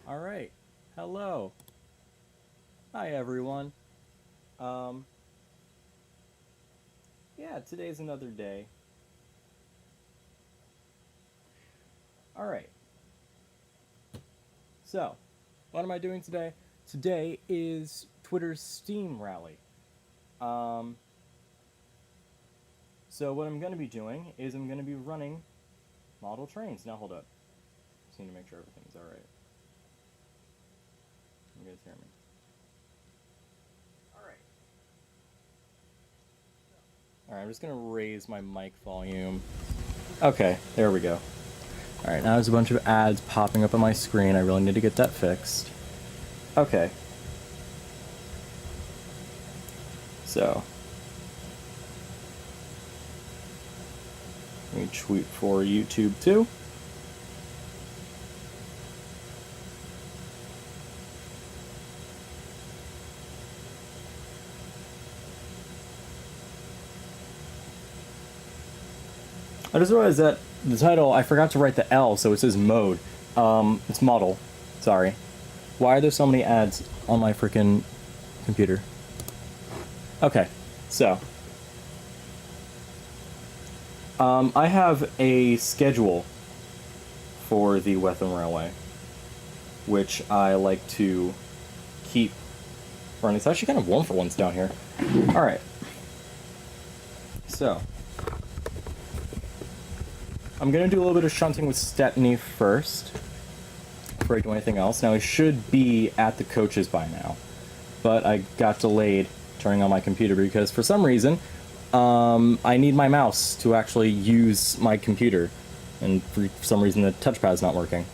All right. Hello. Hi, everyone. Um, yeah, today's another day. All right. So, what am I doing today? Today is Twitter's Steam rally. Um, so what I'm going to be doing is I'm going to be running model trains. Now, hold up. Just need to make sure everything's all right. You guys hear me? All right. All right, I'm just going to raise my mic volume. Okay, there we go. Alright, now there's a bunch of ads popping up on my screen. I really need to get that fixed. Okay. So. Let me tweet for YouTube too. I just realized that the title, I forgot to write the L, so it says mode. It's model. Sorry. Why are there so many ads on my freaking computer? Okay, so. I have a schedule for the Wettham Railway, which I like to keep running. It's actually kind of warm for once down here. Alright. So. I'm going to do a little bit of shunting with Stepney first, before I do anything else. Now, I should be at the coaches by now, but I got delayed turning on my computer because, for some reason, I need my mouse to actually use my computer, and for some reason the touchpad's not working.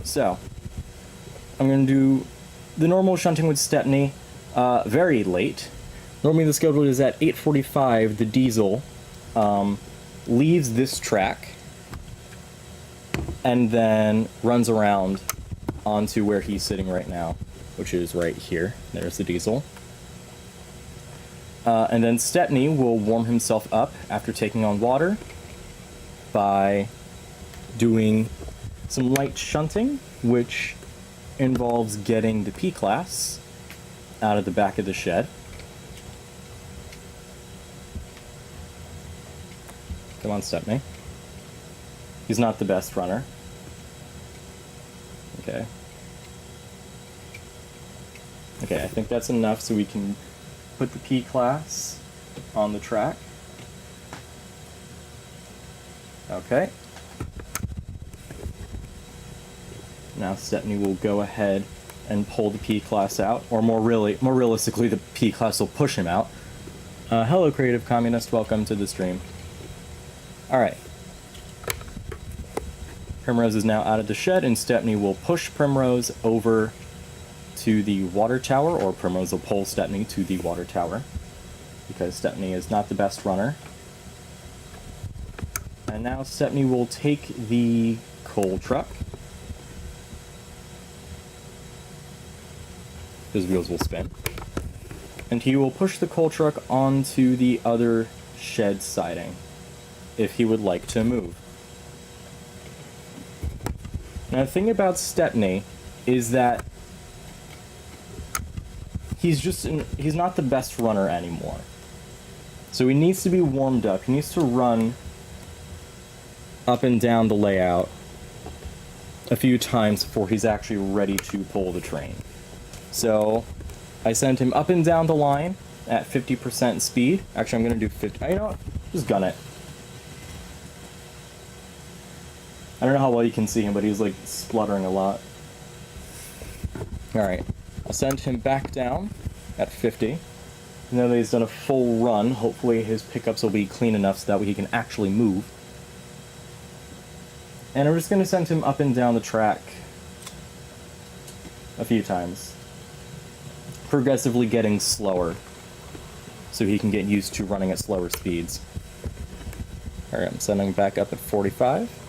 So, I'm going to do the normal shunting with Stepney, very late. Normally the schedule is at 8:45, the diesel leaves this track and then runs around onto where he's sitting right now, which is right here. There's the diesel. And then Stepney will warm himself up after taking on water by doing some light shunting, which involves getting the P-class out of the back of the shed. Come on, Stepney. He's not the best runner. Okay. Okay, I think that's enough so we can put the P-class on the track. Okay. Now Stepney will go ahead and pull the P-class out, or more realistically, the P-class will push him out. Hello, Creative Communist. Welcome to the stream. Alright. Primrose is now out of the shed, and Stepney will push Primrose over to the water tower, or Primrose will pull Stepney to the water tower, because Stepney is not the best runner. And now Stepney will take the coal truck. His wheels will spin. And he will push the coal truck onto the other shed siding, if he would like to move. Now, the thing about Stepney is that he's not the best runner anymore. So he needs to be warmed up. He needs to run up and down the layout a few times before he's actually ready to pull the train. So I sent him up and down the line at 50% speed. Actually, I'm going to do 50. You know what? Just gun it. I don't know how well you can see him, but he's like spluttering a lot. Alright, I'll send him back down at 50. Now that he's done a full run, hopefully his pickups will be clean enough so that way he can actually move. And I'm just going to send him up and down the track a few times, progressively getting slower so he can get used to running at slower speeds. Alright, I'm sending him back up at 45.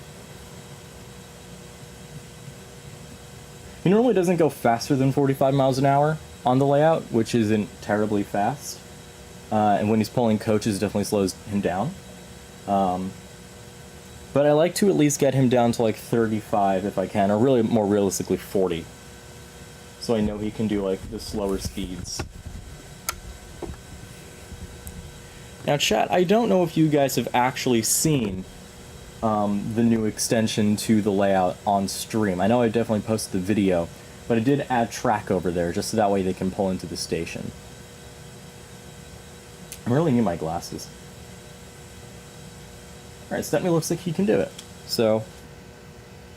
He normally doesn't go faster than 45 miles an hour on the layout, which isn't terribly fast. And when he's pulling coaches, it definitely slows him down. But I like to at least get him down to like 35 if I can, or really more realistically 40. So I know he can do like the slower speeds. Now chat, I don't know if you guys have actually seen the new extension to the layout on stream. I know I definitely posted the video, but I did add track over there just so that way they can pull into the station. I really need my glasses. Alright, Stepney looks like he can do it. So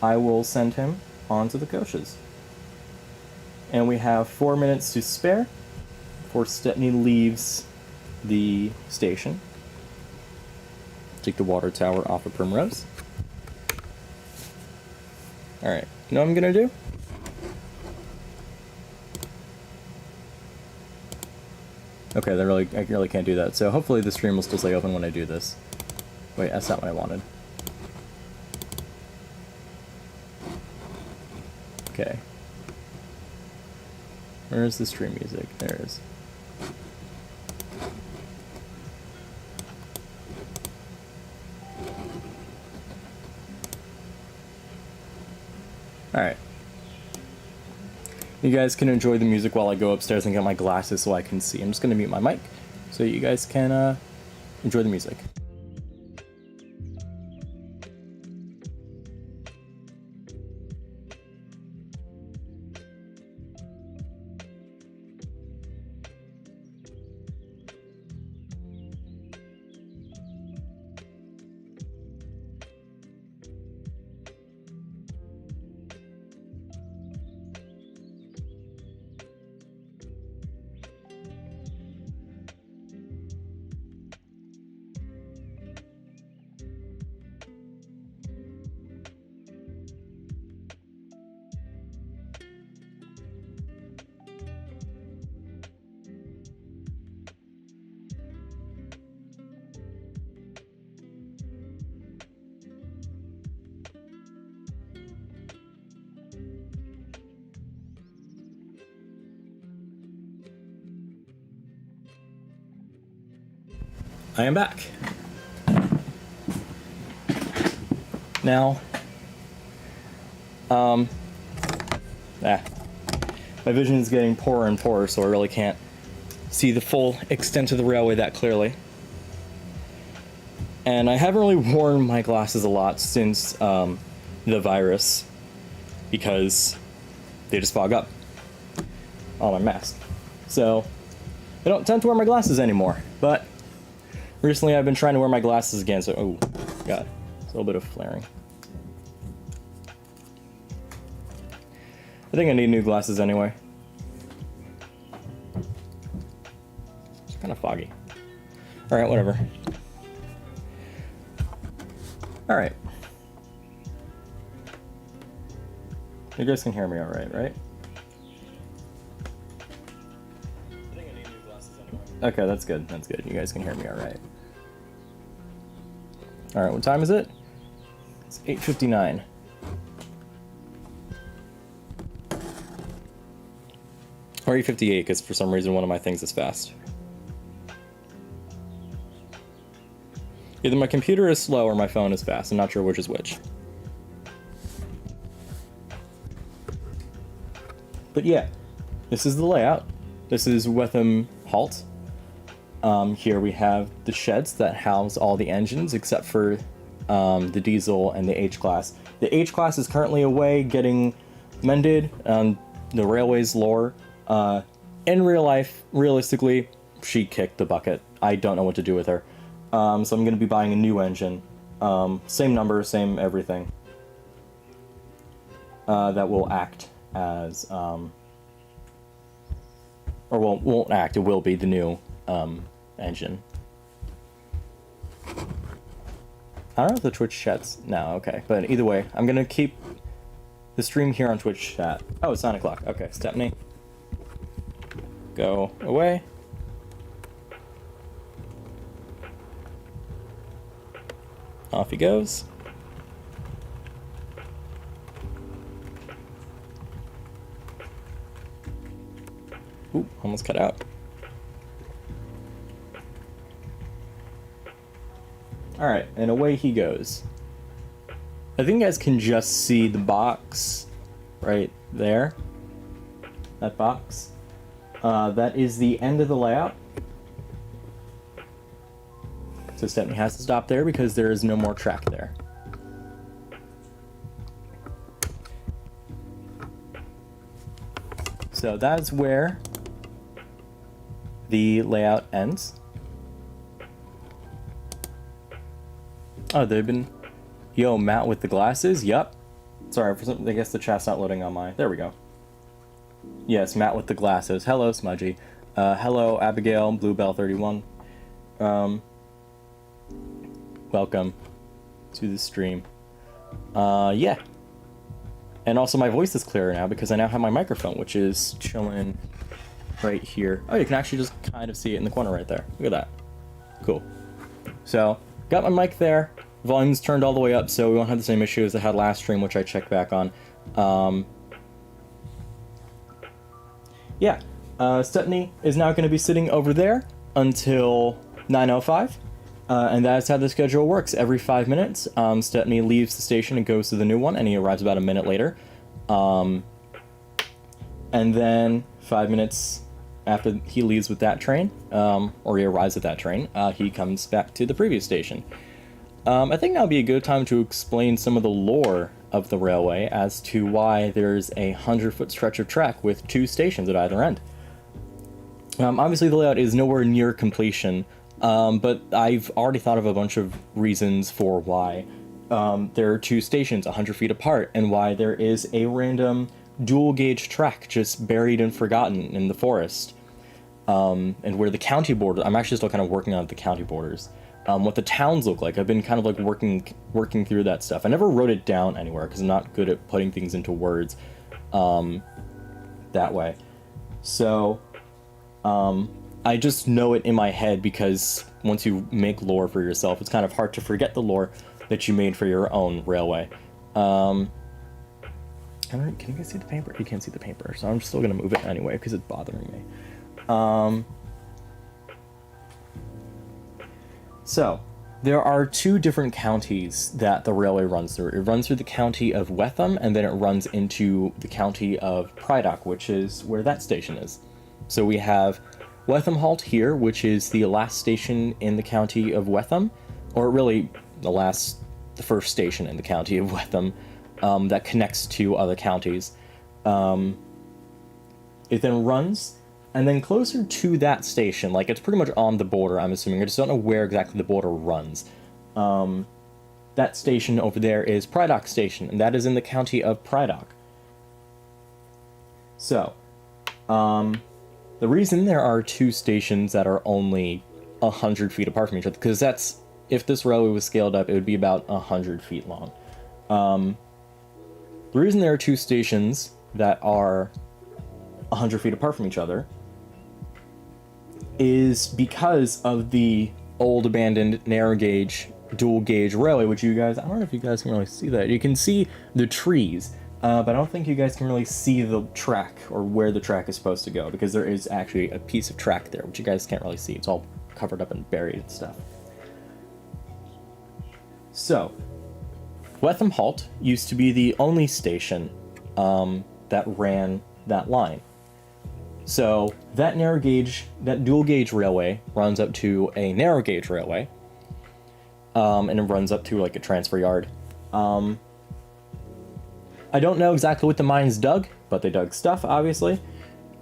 I will send him on to the coaches. And we have 4 minutes to spare before Stepney leaves the station. Take the water tower off of Primrose. Alright, you know what I'm gonna do? Okay, I really can't do that. So hopefully the stream will still stay open when I do this. Wait, that's not what I wanted. Okay. Where is the stream music? There it is. Alright. You guys can enjoy the music while I go upstairs and get my glasses so I can see. I'm just going to mute my mic so you guys can enjoy the music. I am back. Now, my vision is getting poorer and poorer, so I really can't see the full extent of the railway that clearly. And I haven't really worn my glasses a lot since the virus, because they just fog up on my mask. So I don't tend to wear my glasses anymore, but recently I've been trying to wear my glasses again, so, oh, God, it's a little bit of flaring. I think I need new glasses anyway. It's kind of foggy. Alright, whatever. Alright. You guys can hear me alright, right? I think I need new glasses anyway. Okay, that's good, that's good. You guys can hear me alright. Alright, what time is it? It's 8:59. Or 8:58, because for some reason one of my things is fast. Either my computer is slow or my phone is fast. I'm not sure which is which. But yeah, this is the layout. This is Wettham Halt. Here we have the sheds that house all the engines except for the diesel and the H-Class. The H-Class is currently away getting mended on the railway's lore. In real life, realistically, she kicked the bucket. I don't know what to do with her. So I'm going to be buying a new engine. Same number, same everything. That will act as, or won't act, it will be the new engine. I don't know if the Twitch chat's... No, okay. But either way, I'm going to keep the stream here on Twitch chat. Oh, it's 9 o'clock. Okay, Stepney. Go away. Off he goes. Ooh, almost cut out. Alright, and away he goes. I think you guys can just see the box right there. That box. That is the end of the layout. So Stepney has to stop there because there is no more track there. So that is where the layout ends. Oh, they've been... Yo, Matt with the glasses? Yup. Sorry, for some, I guess the chat's not loading on my... There we go. Yes, Matt with the glasses. Hello, Smudgy. Hello, Abigail, Bluebell31. Welcome to the stream. Yeah. And also my voice is clearer now because I now have my microphone, which is chilling right here. Oh, you can actually just kind of see it in the corner right there. Look at that. Cool. So, got my mic there. Volume's turned all the way up, so we won't have the same issue as I had last stream, which I checked back on. Yeah. Stepney is now going to be sitting over there until 9:05. And that's how the schedule works. Every 5 minutes, Stepney leaves the station and goes to the new one, and he arrives about a minute later. And then 5 minutes after he leaves with that train, or he arrives at that train, he comes back to the previous station. I think now would be a good time to explain some of the lore of the railway as to why there's a 100-foot stretch of track with 2 stations at either end. Obviously, the layout is nowhere near completion, but I've already thought of a bunch of reasons for why there are 2 stations 100 feet apart, and why there is a random dual-gauge track just buried and forgotten in the forest. And where the county border... I'm actually still kind of working on the county borders. What the towns look like. I've been kind of like working through that stuff. I never wrote it down anywhere because I'm not good at putting things into words that way. So I just know it in my head because once you make lore for yourself, it's kind of hard to forget the lore that you made for your own railway. Can you guys see the paper? You can't see the paper, so I'm still going to move it anyway because it's bothering me. So, there are 2 different counties that the railway runs through. It runs through the county of Wettham, and then it runs into the county of Prydock, which is where that station is. So we have Wettham Halt here, which is the last station in the county of Wettham, or really the first station in the county of Wettham that connects to other counties. It then runs... And then closer to that station, like it's pretty much on the border, I'm assuming. I just don't know where exactly the border runs. That station over there is Prydock Station, and that is in the county of Prydock. So, the reason there are 2 stations that are only 100 feet apart from each other, because that's, if this railway was scaled up, it would be about 100 feet long. The reason there are 2 stations that are 100 feet apart from each other is because of the old abandoned narrow gauge dual gauge railway, which you guys, I don't know if you guys can really see that. You can see the trees, but I don't think you guys can really see the track or where the track is supposed to go, because there is actually a piece of track there, which you guys can't really see. It's all covered up and buried and stuff. So, Wettham Halt used to be the only station that ran that line. So that narrow gauge, that dual gauge railway runs up to a narrow gauge railway, and it runs up to like a transfer yard. I don't know exactly what the mines dug, but they dug stuff, obviously.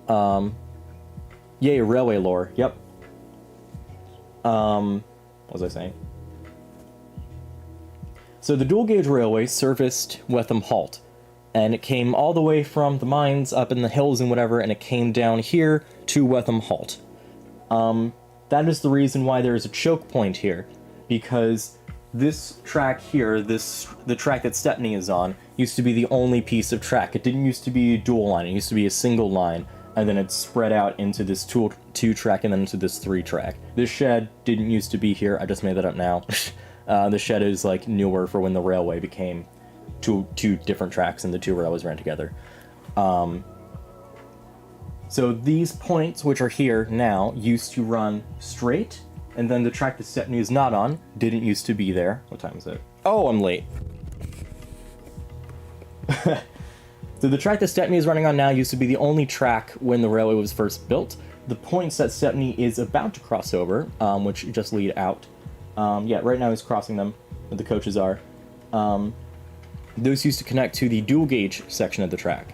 Yay, railway lore. Yep. What was I saying? So the dual gauge railway serviced Wettham Halt. And it came all the way from the mines up in the hills and whatever, and it came down here to Wettham Halt. That is the reason why there is a choke point here, because this track here, the track that Stepney is on, used to be the only piece of track. It didn't used to be a dual line, it used to be a single line, and then it spread out into this 2-track and then into this 3-track. This shed didn't used to be here, I just made that up now. The shed is like newer for when the railway became two different tracks and the 2 railways ran together. So these points, which are here now, used to run straight, and then the track that Stepney is not on didn't used to be there. What time is it? Oh, I'm late. So the track that Stepney is running on now used to be the only track when the railway was first built. The points that Stepney is about to cross over, which just lead out. Yeah, right now he's crossing them, where the coaches are. Those used to connect to the dual gauge section of the track.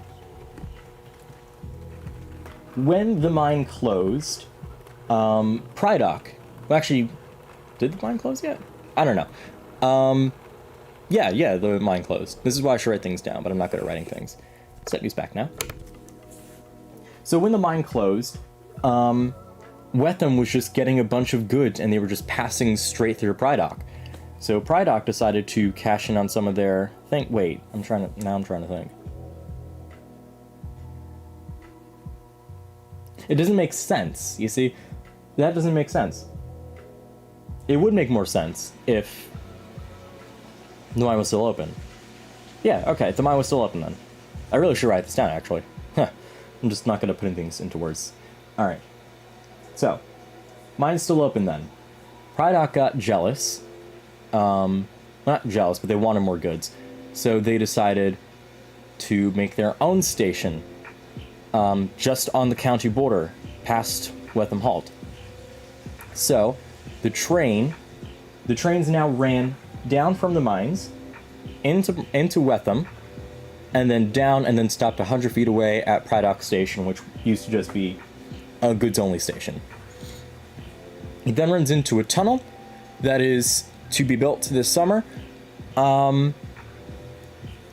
When the mine closed, Prydock... Well, actually, did the mine close yet? I don't know. Yeah, the mine closed. This is why I should write things down, but I'm not good at writing things. Stepney's back now. So when the mine closed, Wettham was just getting a bunch of goods, and they were just passing straight through Prydock. So Prydock decided to cash in on some of their... Wait, I'm trying to think. It doesn't make sense, you see? That doesn't make sense. It would make more sense if the mine was still open. Yeah, okay, the mine was still open then. I really should write this down, actually. I'm just not going to put things into words. Alright. So, mine's still open then. Prydock got jealous. Not jealous, but they wanted more goods. So they decided to make their own station just on the county border, past Wettham Halt. So, the trains now ran down from the mines into Wettham, and then down, and then stopped 100 feet away at Prydock Station, which used to just be a goods-only station. It then runs into a tunnel that is to be built this summer, and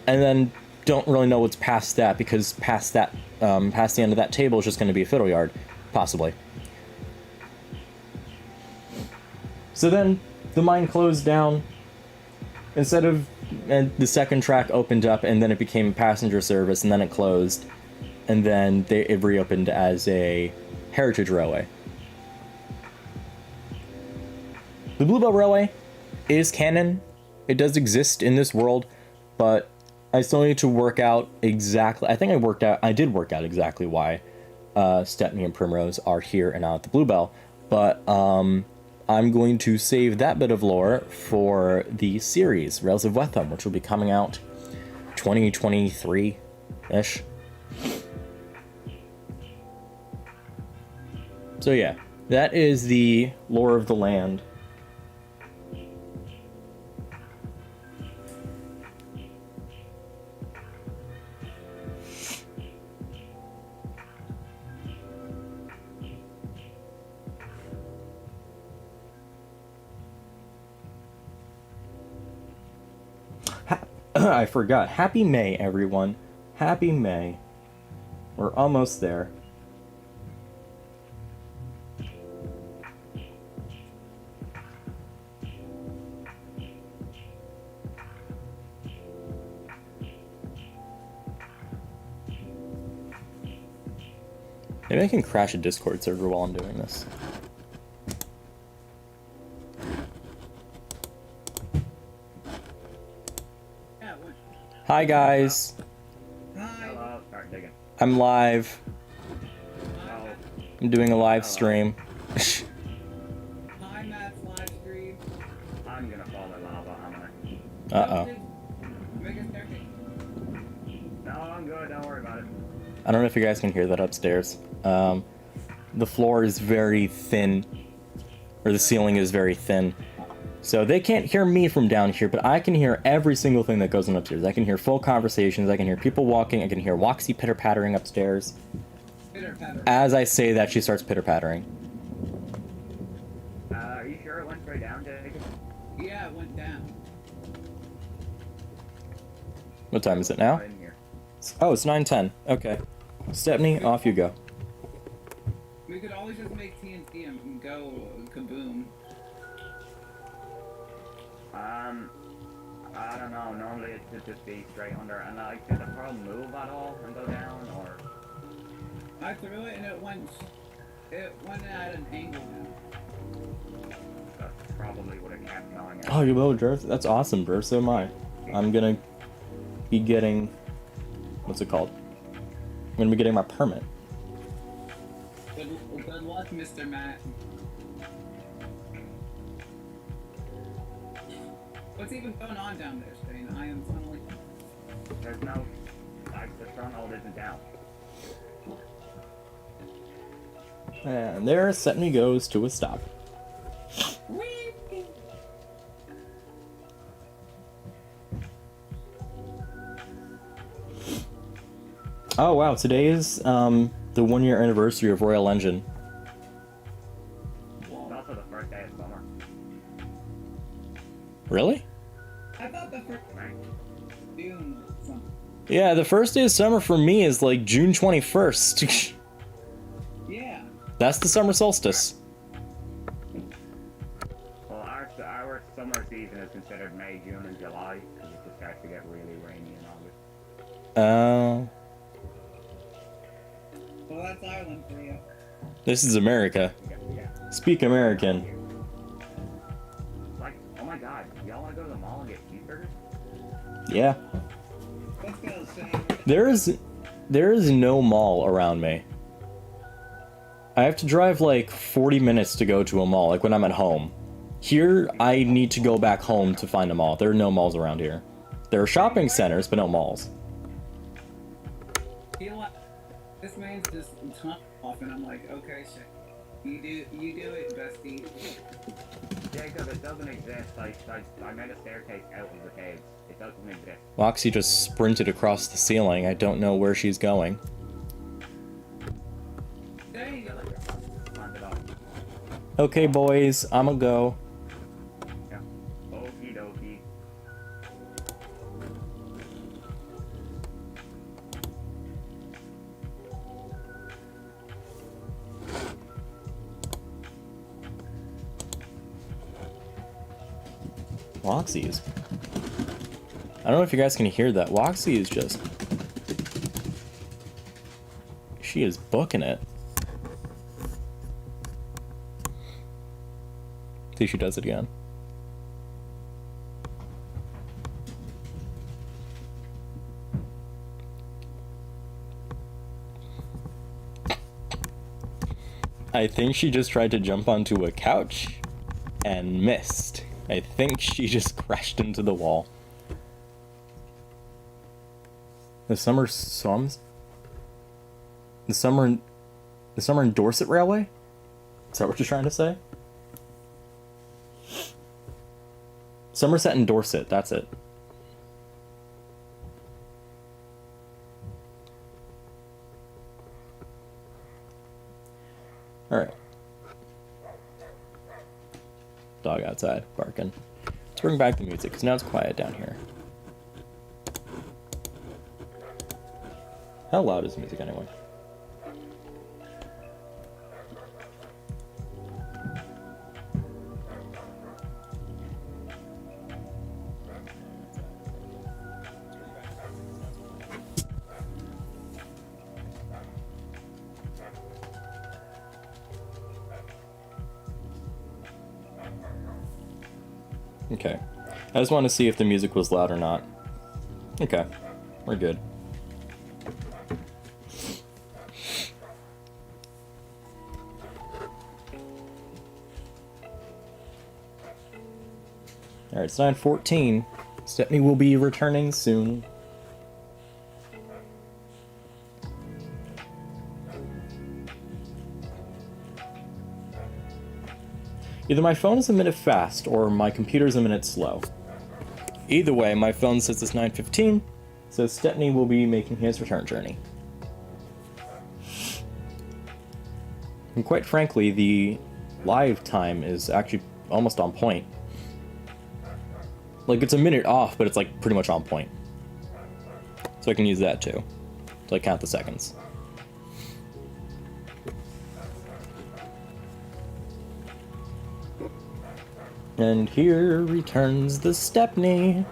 then don't really know what's past that, because past the end of that table is just going to be a fiddle yard, possibly. So then the mine closed down. And the second track opened up, and then it became passenger service, and then it closed, and then it reopened as a heritage railway. The Bluebell Railway is canon. It does exist in this world, but I still need to work out exactly... I did work out exactly why Stepney and Primrose are here and not at the Bluebell, but I'm going to save that bit of lore for the series, Rails of Wettham, which will be coming out 2023-ish. So yeah, that is the lore of the land. I forgot. Happy May, everyone. Happy May. We're almost there. Maybe I can crash a Discord server while I'm doing this. Hi guys. Hi. I'm live. Hello. I'm doing a live stream. Hi, Matt's live stream. I'm gonna fall in lava, I'm gonna. Uh-oh. Make a staircase. No, I'm good, don't worry about it. I don't know if you guys can hear that upstairs. The floor is very thin, or the ceiling is very thin. So they can't hear me from down here, but I can hear every single thing that goes on upstairs. I can hear full conversations, I can hear people walking, I can hear Woxy pitter-pattering upstairs. Pitter-patter. As I say that, she starts pitter-pattering. Are you sure it went straight down, Jacob? Yeah, it went down. What time is it now? In here. Oh, it's 9:10. Okay. Stepney, off you go. We could always just make TNT and go kaboom. I don't know. Normally it should just be straight under. And like, did the pearl move at all and go down, or? I threw it and it went at an angle now. That's probably what it kept going at. Oh, you will, Jerth? That's awesome, bro. So am I. I'm gonna be getting... What's it called? I'm gonna be getting my permit. Good luck, Mr. Matt. What's even going on down there, Spain? I am funnily... There's no stronghold isn't down. And there, Setney goes to a stop. Oh wow, today is the 1-year anniversary of Royal Engine. It's also the first day of summer. Really? I thought the first Right? June something. Yeah, the first day of summer for me is like June 21st. Yeah. That's the summer solstice. Well, our summer season is considered May, June, and July because it just starts to get really rainy in August. Oh. Well, that's Ireland for you. This is America. Yeah. Speak American. Like, oh my god, y'all want to go to the mall and get cheeseburgers? Yeah. Let's go, Sam. There is no mall around me. I have to drive like 40 minutes to go to a mall, like when I'm at home. Here, I need to go back home to find a mall. There are no malls around here. There are shopping centers, but no malls. You know what? This man's just top off, and I'm like, okay, shit. You do it, bestie. Jacob, it doesn't exist. I made a staircase out of the caves. It doesn't exist. Loxy just sprinted across the ceiling. I don't know where she's going. There you go. Climb it up. Okay, boys, I'ma go. Yeah. Okie dokie. Loxy is... I don't know if you guys can hear that. Loxy is just... She is booking it. See if she does it again. I think she just tried to jump onto a couch and missed. I think she just crashed into the wall. The summer in Dorset Railway? Is that what you're trying to say? Somerset and Dorset, that's it. Alright. Dog outside, barking. Let's bring back the music, because now it's quiet down here. How loud is the music anyway? Okay. I just wanted to see if the music was loud or not. Okay. We're good. Alright, it's 9:14. Stephanie will be returning soon. Either my phone is a minute fast, or my computer's a minute slow. Either way, my phone says it's 9:15, so Stepney will be making his return journey. And quite frankly, the live time is actually almost on point. Like, it's a minute off, but it's like pretty much on point. So I can use that too, to like count the seconds. And here returns the Stepney.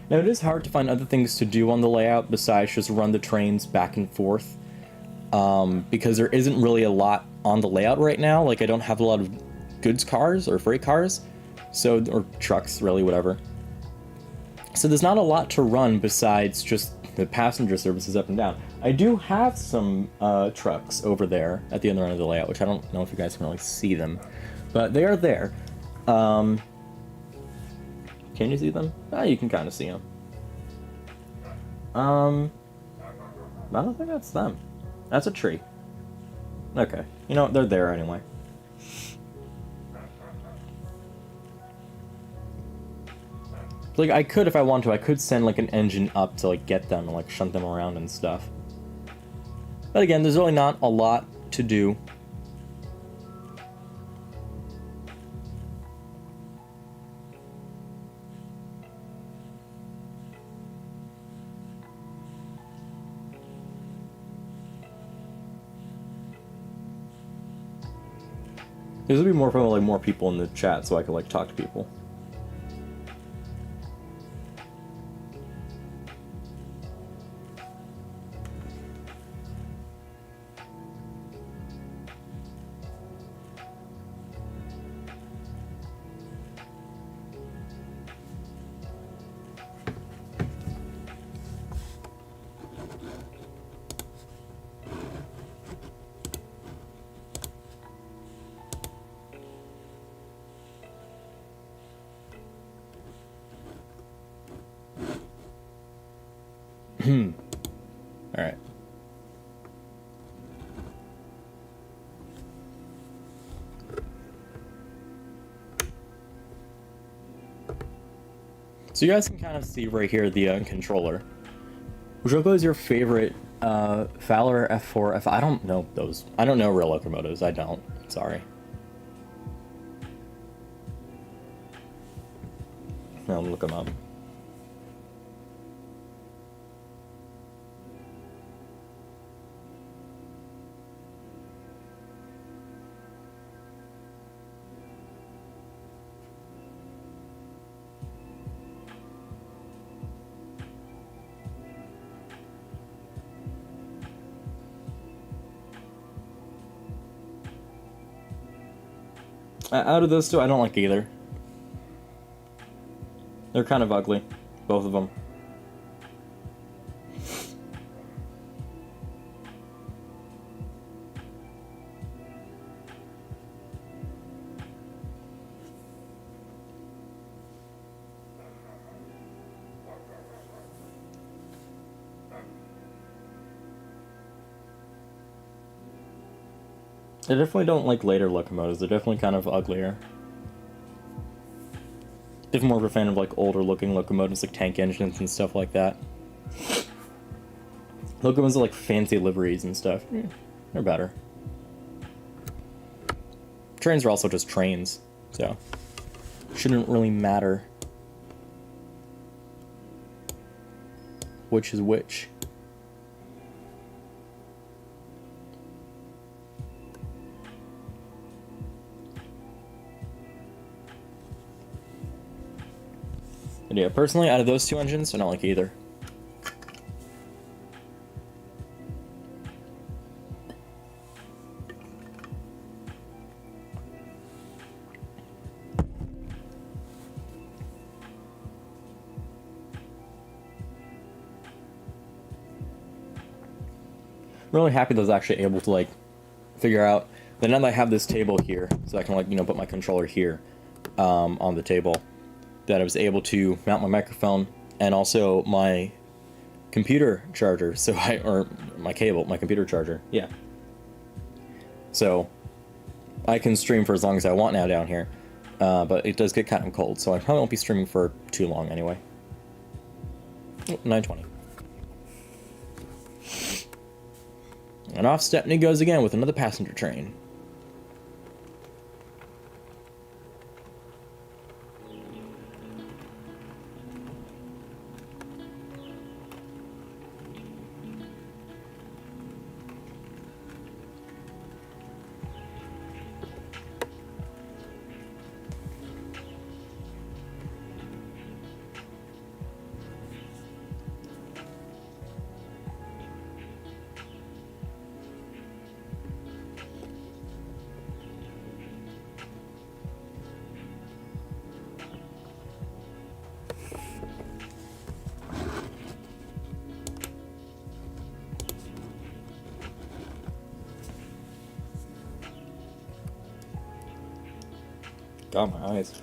Now it is hard to find other things to do on the layout besides just run the trains back and forth. Because there isn't really a lot on the layout right now. Like, I don't have a lot of goods cars or freight cars. So, or trucks, really, whatever. So there's not a lot to run besides just the passenger services up and down. I do have some trucks over there at the other end of the layout, which I don't know if you guys can really see them, but they are there. Can you see them? You can kind of see them. I don't think that's them. That's a tree. Okay. You know what? They're there anyway. Like, I could, if I want to, I could send, like, an engine up to, like, get them and, like, shunt them around and stuff. But again, there's really not a lot to do. This would be more for, like, more people in the chat so I could, like, talk to people. Alright. So you guys can kind of see right here the controller. Which one is your favorite Fowler, F4, F... I don't know those. I don't know real locomotives. I don't. Sorry. I'll look them up. Out of those two, I don't like either. They're kind of ugly, both of them. I definitely don't like later locomotives. They're definitely kind of uglier. If more of a fan of like older looking locomotives, like tank engines and stuff like that. Locomotives are like fancy liveries and stuff. They're better. Trains are also just trains, so shouldn't really matter which is which. But yeah, personally, out of those two engines, I don't like either. I'm really happy that I was actually able to like figure out that now that I have this table here, so I can like, you know, put my controller here on the table, that I was able to mount my microphone and also my computer charger, or my cable, my computer charger, yeah. So I can stream for as long as I want now down here, but it does get kind of cold, so I probably won't be streaming for too long anyway. 9:20. And off Stepney goes again with another passenger train. God, my eyes.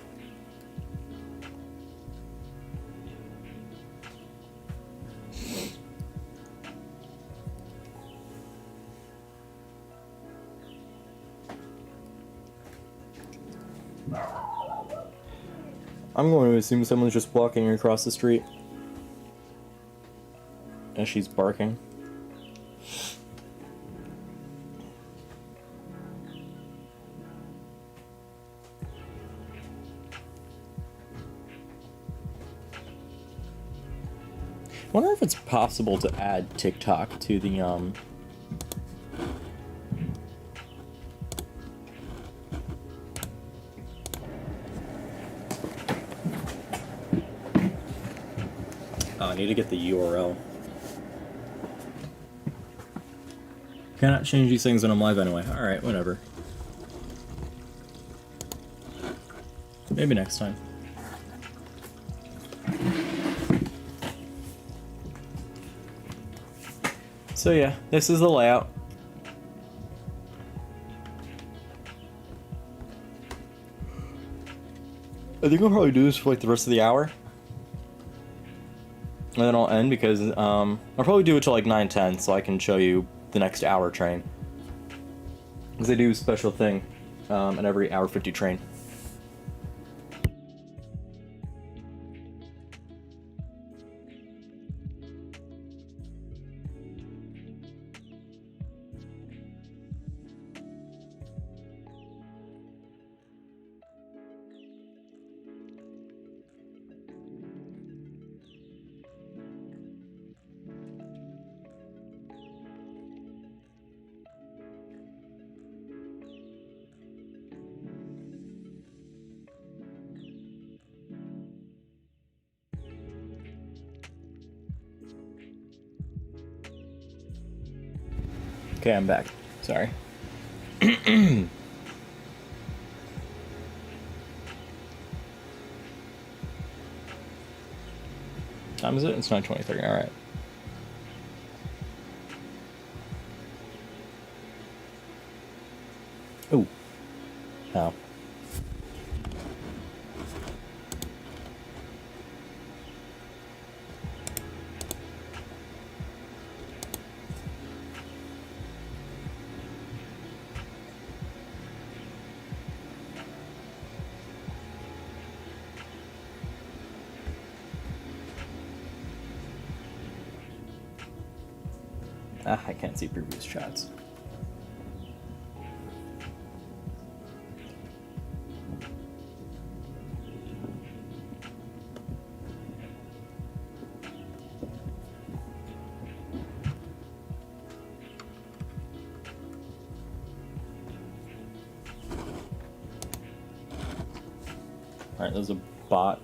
I'm going to assume someone's just walking across the street. And she's barking. I wonder if it's possible to add TikTok to the Oh, I need to get the URL. Cannot change these things when I'm live anyway. Alright, whatever. Maybe next time. So yeah, this is the layout. I think I'll probably do this for like the rest of the hour. And then I'll end because I'll probably do it till like 9:10 so I can show you the next hour train. Because they do a special thing at every hour 50 train. Okay, I'm back. Sorry. Time is it? It's 9:23. All right. Ooh. Oh. Ah, I can't see previous chats. Alright, there's a bot.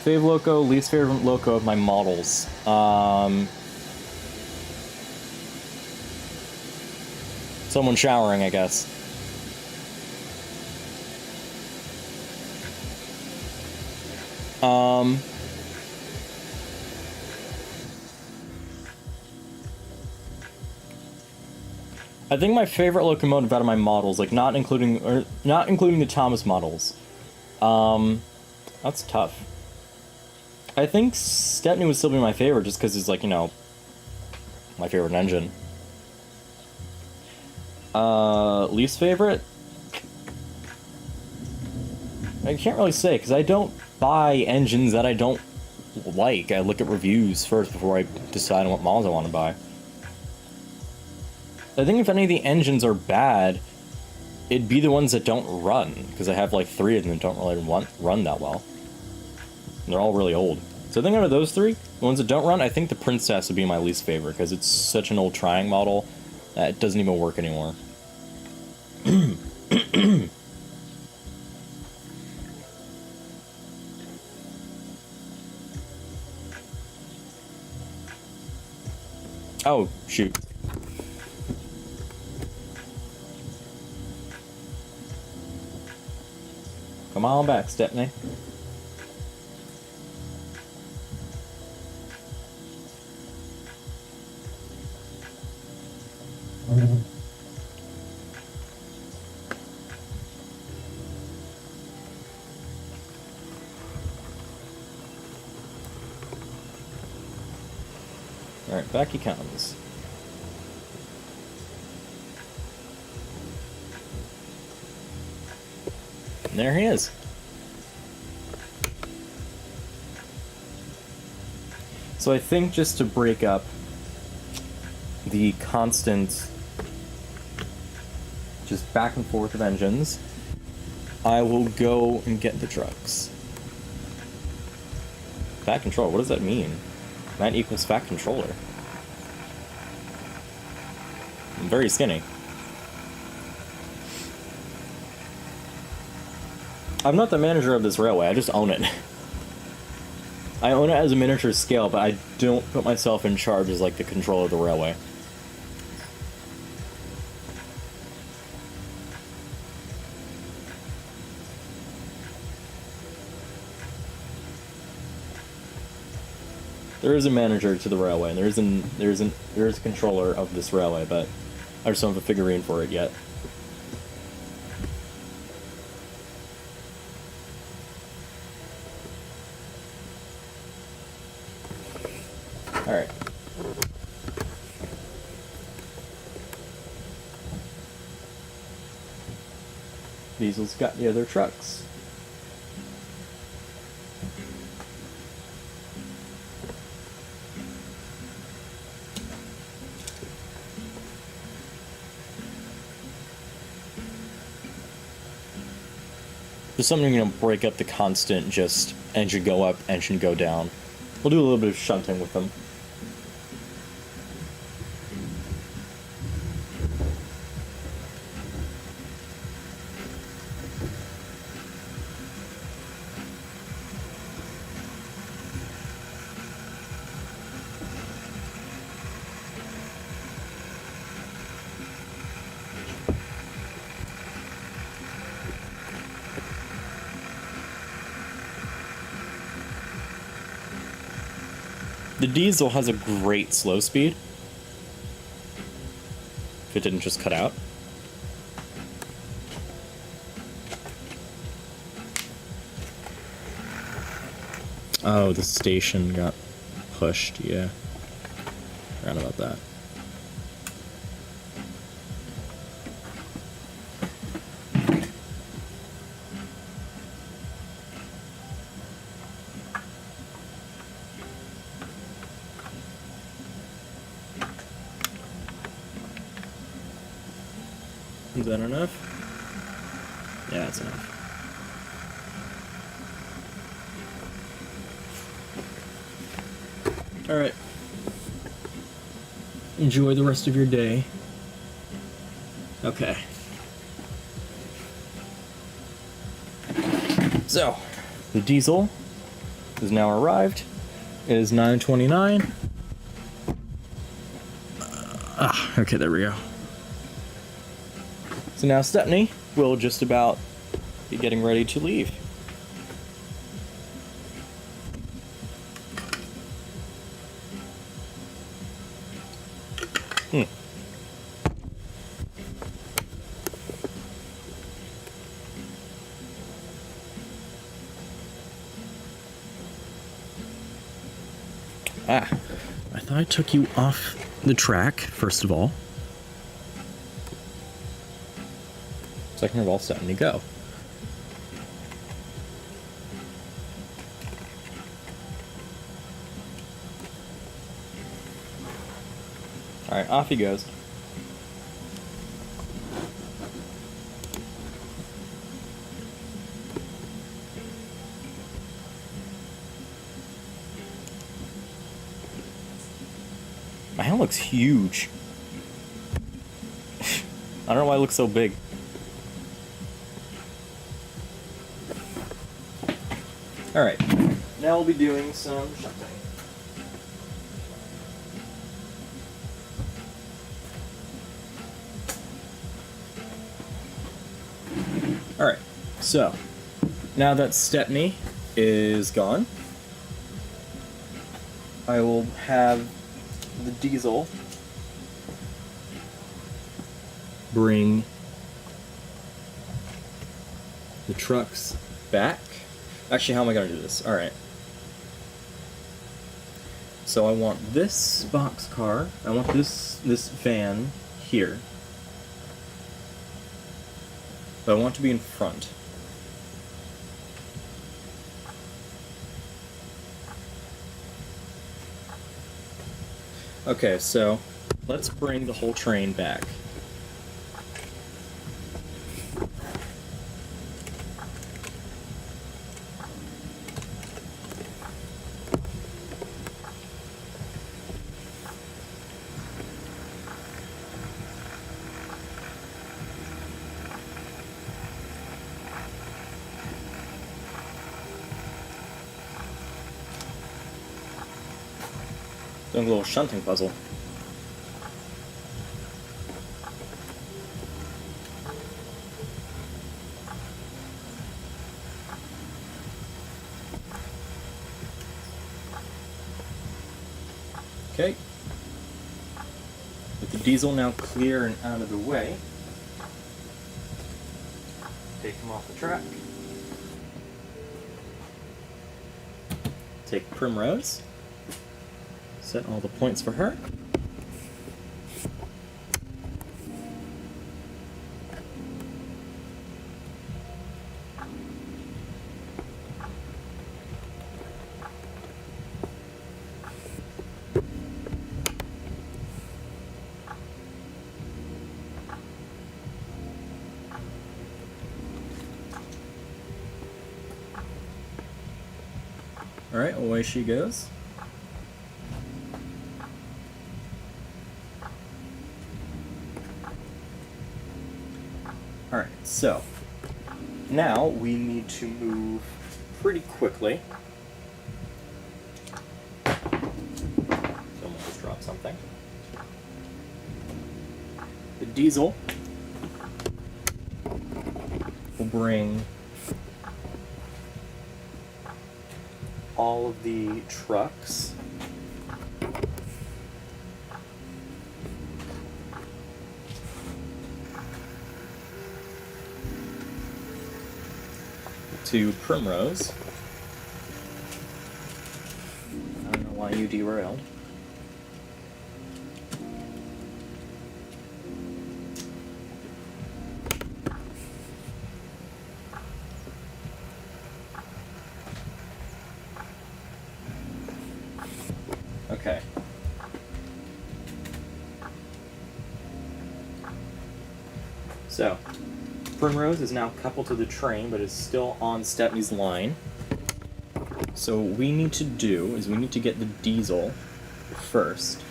Fave loco, least favorite loco of my models. Someone showering, I guess. I think my favorite locomotive out of my models, like not including the Thomas models. That's tough. I think Stepney would still be my favorite just because it's like, you know, my favorite engine. Least favorite? I can't really say because I don't buy engines that I don't like. I look at reviews first before I decide on what models I want to buy. I think if any of the engines are bad, it'd be the ones that don't run, because I have like 3 of them that don't really run that well. And they're all really old. So I think out of those 3, the ones that don't run, I think the Princess would be my least favorite, because it's such an old Triang model that it doesn't even work anymore. Oh, shoot. Come on back, Stepney. Alright, back he comes. And there he is. So I think just to break up the constant just back and forth of engines, I will go and get the trucks. Fat control, what does that mean? That equals fat controller. I'm very skinny. I'm not the manager of this railway, I just own it. I own it as a miniature scale, but I don't put myself in charge as like the controller of the railway. There is a manager to the railway, and there is a controller of this railway, but I just don't have a figurine for it yet. Alright. Diesel's got the other trucks. There's something going to break up the constant just engine go up, engine go down. We'll do a little bit of shunting with them. The diesel has a great slow speed. If it didn't just cut out. Oh, the station got pushed, yeah. Forgot about that. Is that enough? Yeah, that's enough. Alright. Enjoy the rest of your day. Okay. So, the diesel has now arrived. It is 9:29. Okay, there we go. So now Stepney will just about be getting ready to leave. I thought I took you off the track, first of all. Second of all, Stepney, go. Alright, off he goes. My hand looks huge. I don't know why it looks so big. Alright, now we'll be doing some shunting. Alright, so, now that Stepney is gone, I will have the diesel bring the trucks back. Actually, how am I going to do this? Alright. So I want this boxcar, I want this van here. But I want it to be in front. Okay, so let's bring the whole train back. Doing a little shunting puzzle. Okay. With the diesel now clear and out of the way, take him off the track. Take Primrose. Set all the points for her. Alright, away she goes. Alright, so now we need to move pretty quickly. Someone just dropped something. The diesel will bring all of the trucks to Primrose. I don't know why you derailed. Okay. So, Primrose is now coupled to the train, but is still on Stepney's line. So what we need to do is we need to get the diesel first.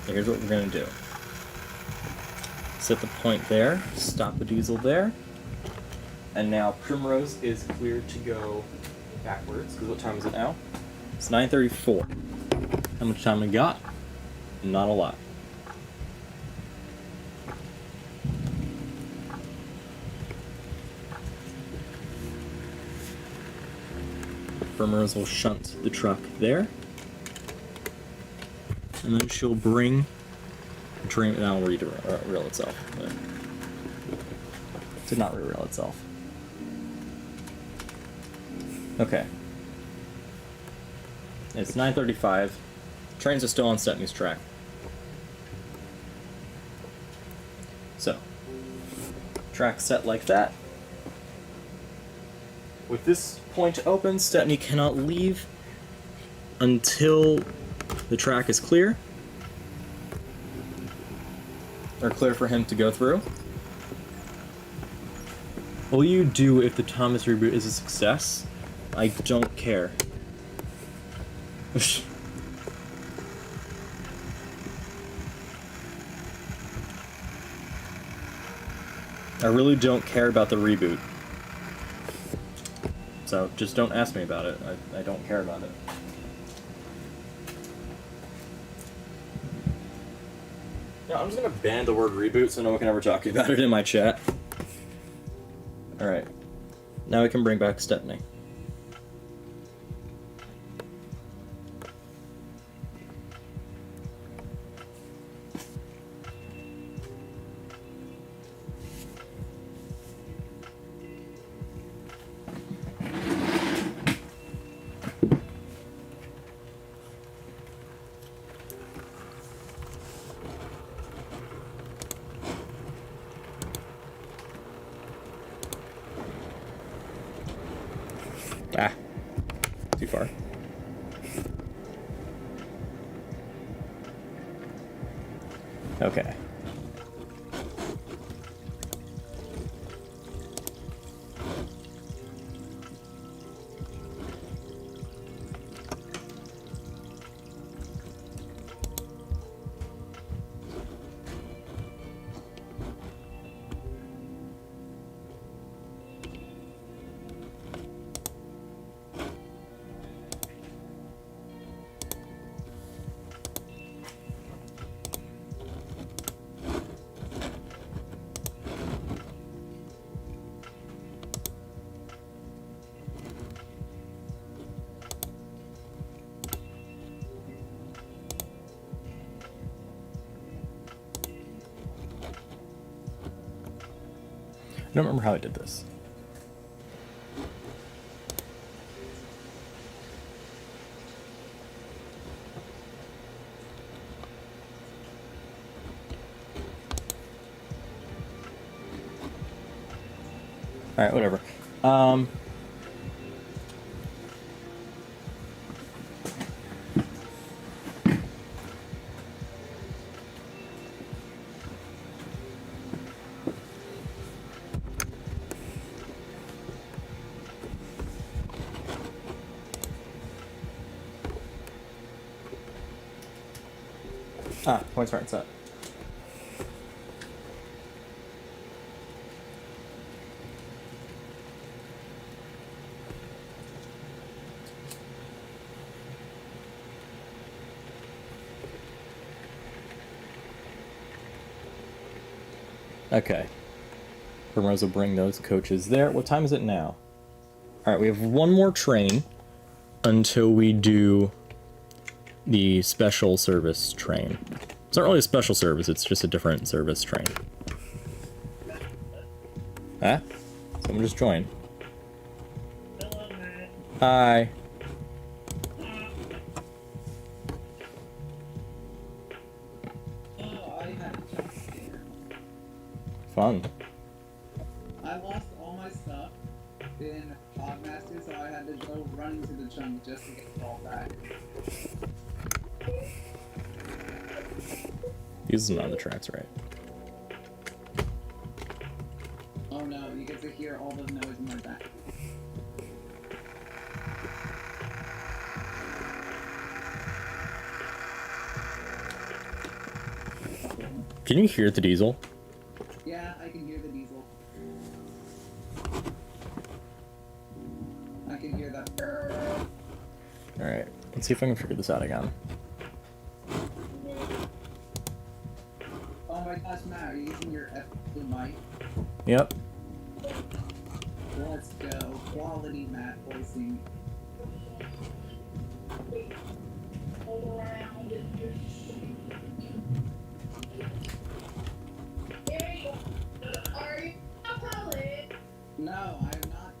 Here's what we're going to do. Set the point there, stop the diesel there, and now Primrose is cleared to go backwards, because what time is it now? It's 9:34. How much time we got? Not a lot. Primrose will shunt the truck there. And then she'll bring the train. Now it'll re-rail itself. But it did not re-rail itself. Okay. It's 9:35. Trains are still on Stepney's track. So, track set like that. With this point open, Stepney cannot leave until the track is clear. Or clear for him to go through. What will you do if the Thomas reboot is a success? I don't care. I really don't care about the reboot. So just don't ask me about it. I don't care about it. No, I'm just gonna ban the word reboot so no one can ever talk about it in my chat. Alright. Now we can bring back Stepney. far. Okay. I don't remember how I did this. All right, whatever. Points aren't set. Okay. Primrose will bring those coaches there. What time is it now? All right, we have one more train until we do the special service train. It's not really a special service, it's just a different service train. Huh? Someone just joined. Hello, Matt. Hi. Oh, I had a jump scare. Fun. I lost all my stuff in Podmaster, so I had to go running to the chunk just to get it all back. These are on the tracks, right? Oh no, you get to hear all the noise in my back. Can you hear the diesel? Yeah, I can hear the diesel. I can hear that. Alright, let's see if I can figure this out again. Oh my gosh, Matt, are you using your F2 mic? Yep. Let's go. Quality Matt voicing. Are you a pilot? No, I'm not.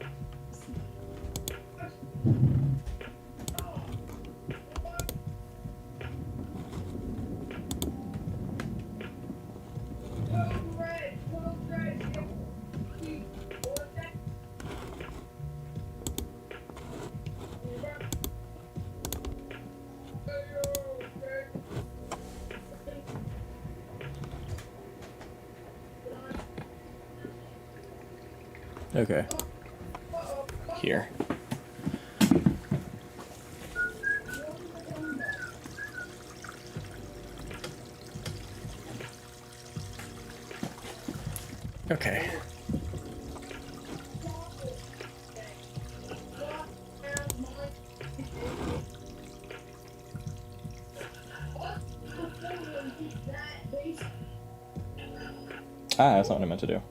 Okay. Here. Okay. That's not what I meant to do.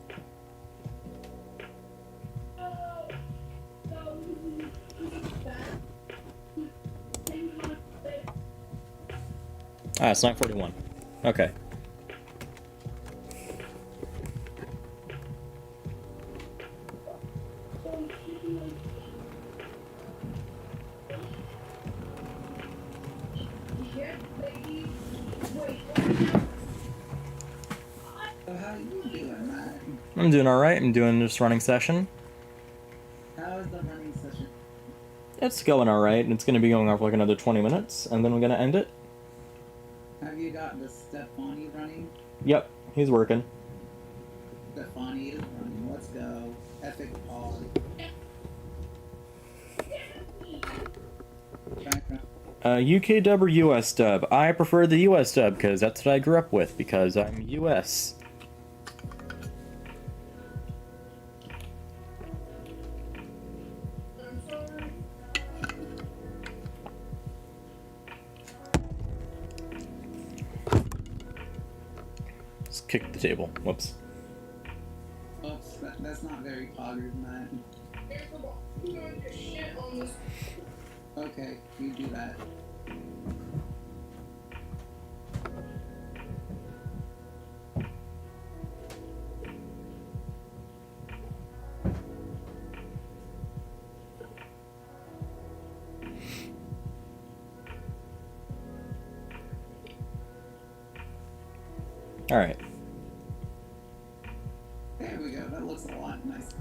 It's 9:41. Okay. So how you doing, Matt? I'm doing alright. I'm doing this running session. How is the running session? It's going alright, and it's going to be going on for like another 20 minutes, and then we're going to end it. Have you got the Stefani running? Yep, he's working. Stefani is running. Let's go. Epic pause. UK dub or US dub? I prefer the US dub, because that's what I grew up with, because I'm US. Just kick the table. Whoops. Oops, that's not very positive, Matt. Here's the ball. You're going to shit on this. Okay, you do that. Alright. There we go. That looks a lot nicer.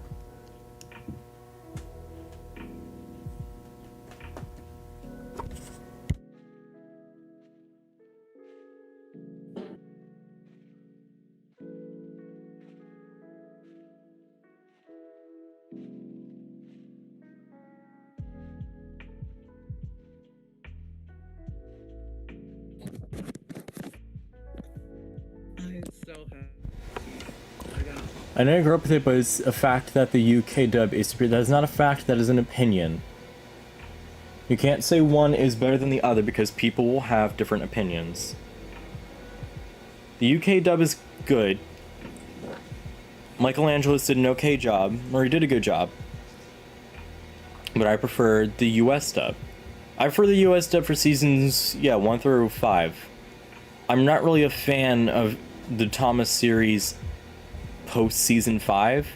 I'm so happy. I know I grew up with it, but it's a fact that the UK dub is superior. That is not a fact, that is an opinion. You can't say one is better than the other because people will have different opinions. The UK dub is good. Michelangelo's did an okay job, or he did a good job. But I prefer the US dub. I prefer the US dub for seasons, 1 through 5. I'm not really a fan of the Thomas series post season 5,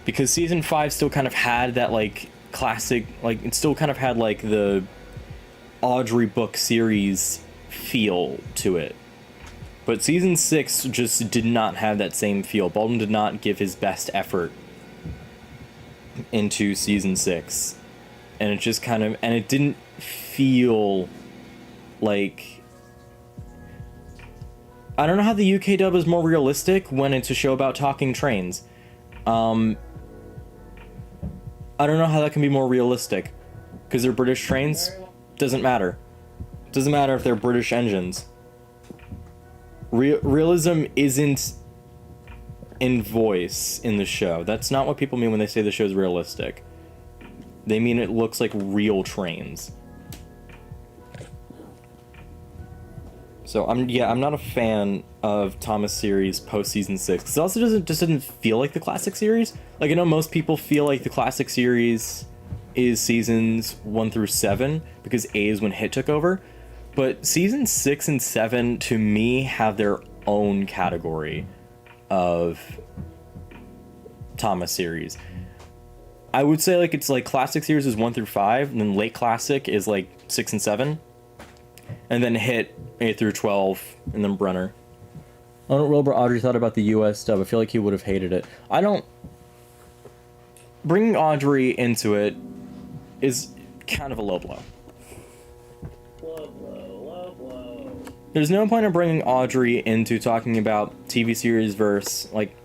because season 5 still kind of had that like classic, like it still kind of had like the Audrey book series feel to it, but season 6 just did not have that same feel. Baldwin did not give his best effort into season 6, and it just kind of, and it didn't feel like, I don't know how the UK dub is more realistic when it's a show about talking trains. I don't know how that can be more realistic, because they're British trains. Doesn't matter. Doesn't matter if they're British engines. Realism isn't in voice in the show. That's not what people mean when they say the show's realistic. They mean it looks like real trains. So I'm not a fan of Thomas series post season 6, because it also doesn't feel like the classic series. Like, I know most people feel like the classic series is seasons 1 through 7 because A is when Hit took over, but seasons 6 and 7 to me have their own category of Thomas series. I would say like it's like classic series is 1 through 5, and then late classic is like 6 and 7. And then Hit 8 through 12, and then Brenner. I don't know what Wilbur Audrey thought about the US dub. I feel like he would have hated it. I don't... Bringing Audrey into it is kind of a low blow. Low blow, low blow. There's no point in bringing Audrey into talking about TV series verse, like...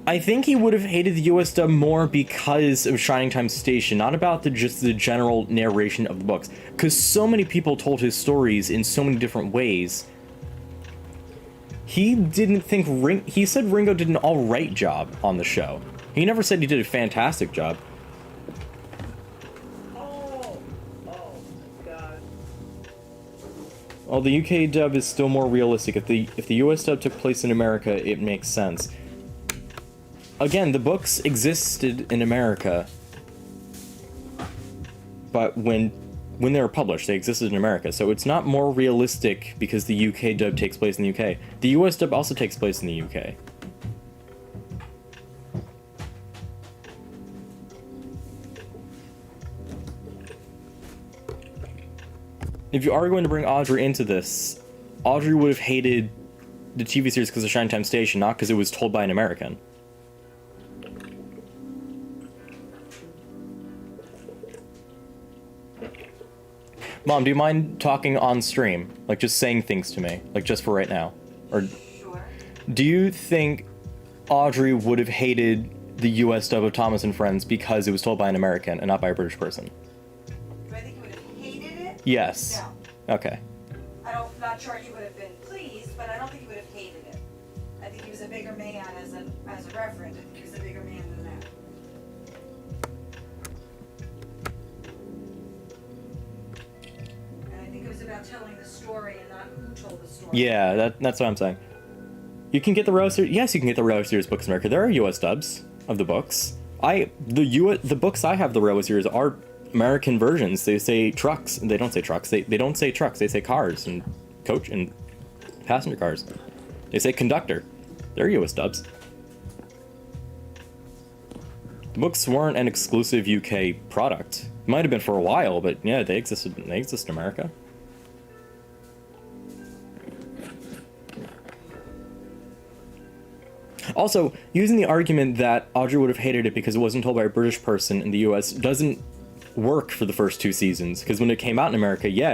I think he would have hated the US dub more because of Shining Time Station, not about just the general narration of the books. Because so many people told his stories in so many different ways. He didn't think he said Ringo did an alright job on the show. He never said he did a fantastic job. Oh my god. Well, the UK dub is still more realistic. If the US dub took place in America, it makes sense. Again, the books existed in America, but when they were published, they existed in America, so it's not more realistic because the UK dub takes place in the UK. The US dub also takes place in the UK. If you are going to bring Audrey into this, Audrey would have hated the TV series because of Shining Time Station, not because it was told by an American. Mom, do you mind talking on stream? Like, just saying things to me, like, just for right now? Or Sure. do you think Audrey would have hated the US dub of Thomas and Friends because it was told by an American and not by a British person? Do I think he would have hated it? Yes. No. Okay. Not sure he would have been pleased, but I don't think he would have hated it. I think he was a bigger man as a referent. I think he was a bigger man than that. And I think it was about telling the story and not who told the story. Yeah, that's what I'm saying. You can get the Railway Series. Yes, you can get the Railway Series books in America. There are US dubs of the books. The books I have the Railway Series are American versions. They say trucks. They don't say trucks. They don't say trucks. They say cars and coach and passenger cars. They say conductor. They're US dubs. The books weren't an exclusive UK product. Might have been for a while, but yeah, they exist in America. Also, using the argument that Audrey would have hated it because it wasn't told by a British person in the US doesn't work for the first 2 seasons, because when it came out in America, yeah,